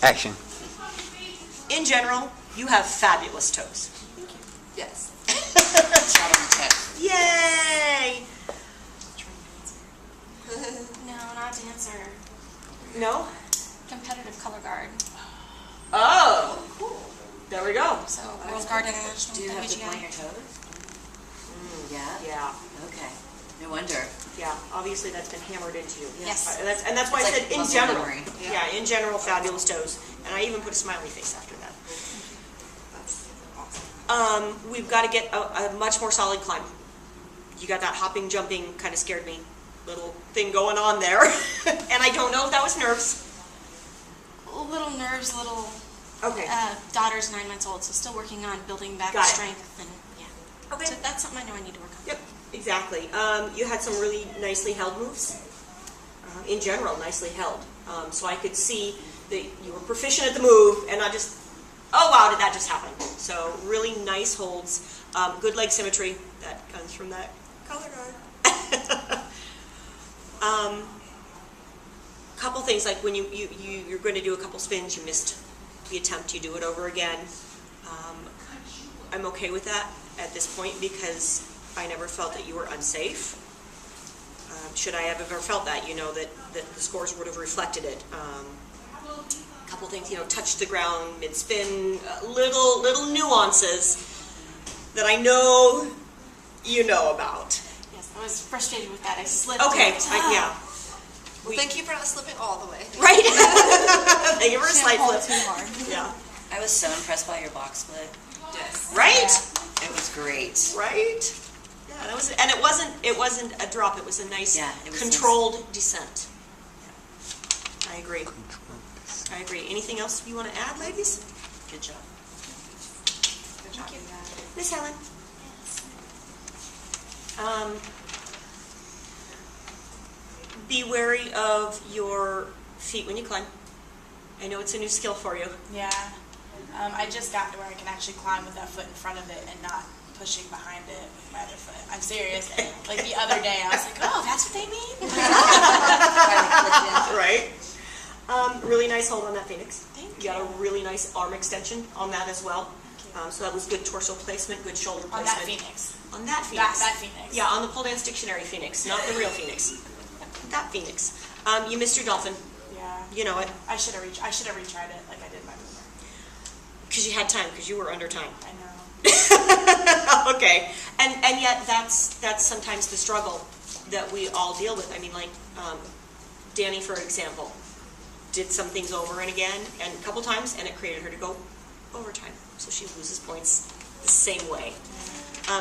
Action. In general, you have fabulous toes. Thank you. Yes. Shot on the tip. Yay! No, not dancer. No? Competitive color guard. Oh, cool. There we go. So, World Guard International. Do you have to WGI. point your toes? Yeah? Yeah, Okay. No wonder. yeah. Obviously, that's been hammered into you. Yes. And that's why It's I like said in muscle general. memory. Yeah, in general, fabulous toes. And I even put a smiley face after that. That's awesome. We've got to get a much more solid climb. You got that hopping, jumping, kind of scared me. Little thing going on there. And I don't know if that was nerves. Little nerves, little Okay. daughter's 9 months old, so still working on building back Got it. strength and yeah. Okay. So that's something I know I need to work on. Yep, exactly. You had some really nicely held moves. In general, nicely held. So I could see that you were proficient at the move and not just, oh wow, did that just happen? So really nice holds. Good leg symmetry. That comes from that color guard. Couple things, like when you're going to do a couple spins, you missed the attempt, you do it over again. I'm okay with that at this point because I never felt that you were unsafe. Should I have ever felt that, you know, that the scores would have reflected it. A couple things, you know, touch the ground mid-spin, little nuances that I know you know about. Yes, I was frustrated with that. I slipped. Okay, and- yeah. Well, thank you for not slipping all the way. Right? Thank you for a slight Can't hold flip. too hard. Yeah. I was so impressed by your box split. Yes. Right? It was great. Right? Yeah, that was, and it wasn't a drop, it was a nice Yeah, it was controlled descent. I agree. I agree. Anything else you want to add, ladies? Good job. Thank you. Miss Helen? Be wary of your feet when you climb. I know it's a new skill for you. Yeah. I just got to where I can actually climb with that foot in front of it and not pushing behind it with my other foot. I'm serious. Like the other day, I was like, oh, that's what they mean? Right? Really nice hold on that Phoenix. Thank You got a really nice arm extension on that as well. So that was good torso placement, good shoulder On placement. that Phoenix. On that Phoenix. That Phoenix. Yeah, on the pole dance dictionary Phoenix, not the real Phoenix. That Phoenix. You missed your dolphin. Yeah. You know it. I should have retried it like I did my boomer. Because you had time, because you were under time. I know. Okay. And yet that's sometimes the struggle that we all deal with. I mean, like Danny, for example, did some things over and again, and a couple times, and it created her to go overtime. So she loses points the same way.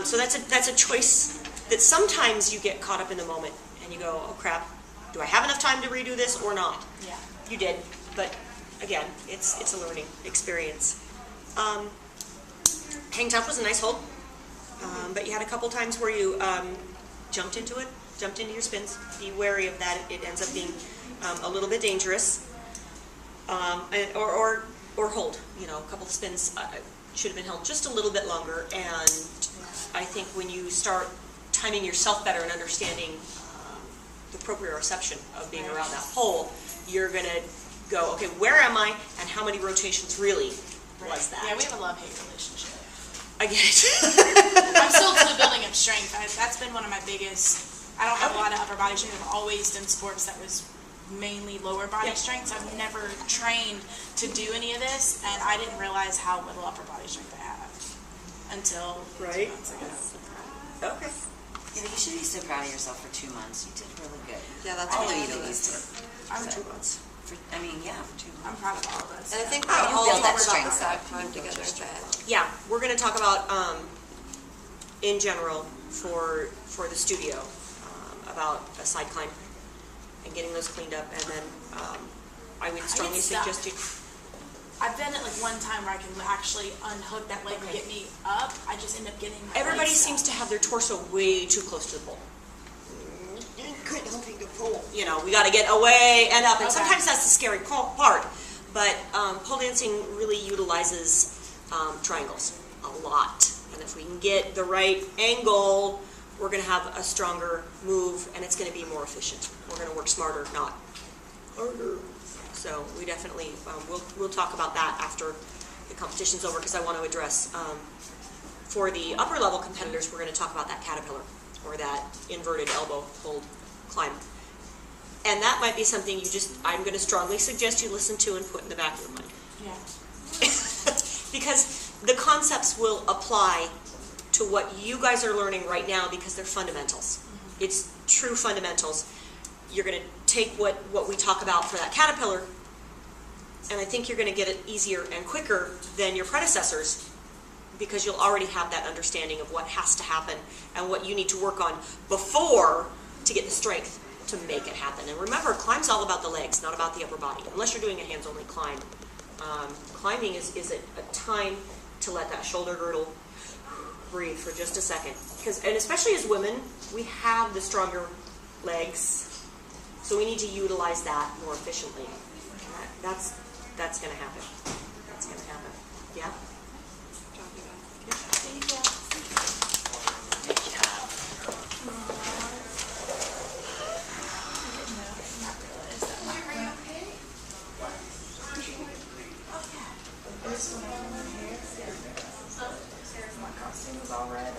So that's a choice that sometimes you get caught up in the moment, and you go, oh crap, do I have enough time to redo this or not? Yeah. You did, but again, it's a learning experience. Hang tough was a nice hold, but you had a couple times where you jumped into your spins. Be wary of that; it ends up being a little bit dangerous. Or hold. You know, a couple of spins should have been held just a little bit longer. And I think when you start timing yourself better and understanding the proprioception of being around that pole, you're gonna go, okay, where am I, and how many rotations really was that? Yeah, we have a love-hate relationship. I get it. I'm still building up strength. That's been one of my biggest. I don't have a lot of upper body strength. I've always done sports that was mainly lower body strength. So I've never trained to do any of this, and I didn't realize how little upper body strength I have until 2 months ago. Okay. Yeah, you should be so proud of yourself for 2 months. You did really good. Yeah, that's Although what you I didn't noticed. used to. For 2 months. For 2 months. I'm proud of all of us. And I think Oh, we're you all build that talking about the strength up. side climb together. But Yeah, we're going to talk about, in general, for the studio, about a side climb and getting those cleaned up. And then I would strongly stuck. suggest you... I've done it like one time where I can actually unhook that leg and get me up. I just end up getting my Everybody leg seems to stuck. have their torso way too close to the pole. Quit helping the pole. You know, we got to get away and up. And Okay. sometimes that's the scary part. But pole dancing really utilizes triangles a lot. And if we can get the right angle, we're going to have a stronger move, and it's going to be more efficient. We're going to work smarter, not harder. So we definitely, we'll talk about that after the competition's over, because I want to address, for the upper level competitors, we're going to talk about that caterpillar, or that inverted elbow hold climb. And that might be something I'm going to strongly suggest you listen to and put in the back of your mind. Yeah. Because the concepts will apply to what you guys are learning right now, because they're fundamentals. It's true fundamentals. You're going to take what we talk about for that caterpillar, and I think you're going to get it easier and quicker than your predecessors, because you'll already have that understanding of what has to happen and what you need to work on before to get the strength to make it happen. And remember, climb's all about the legs, not about the upper body, unless you're doing a hands-only climb. Climbing is a time to let that shoulder girdle breathe for just a second. And especially as women, we have the stronger legs, so we need to utilize that more efficiently. That's going to happen. That's going to happen. Yeah? My costume was all red.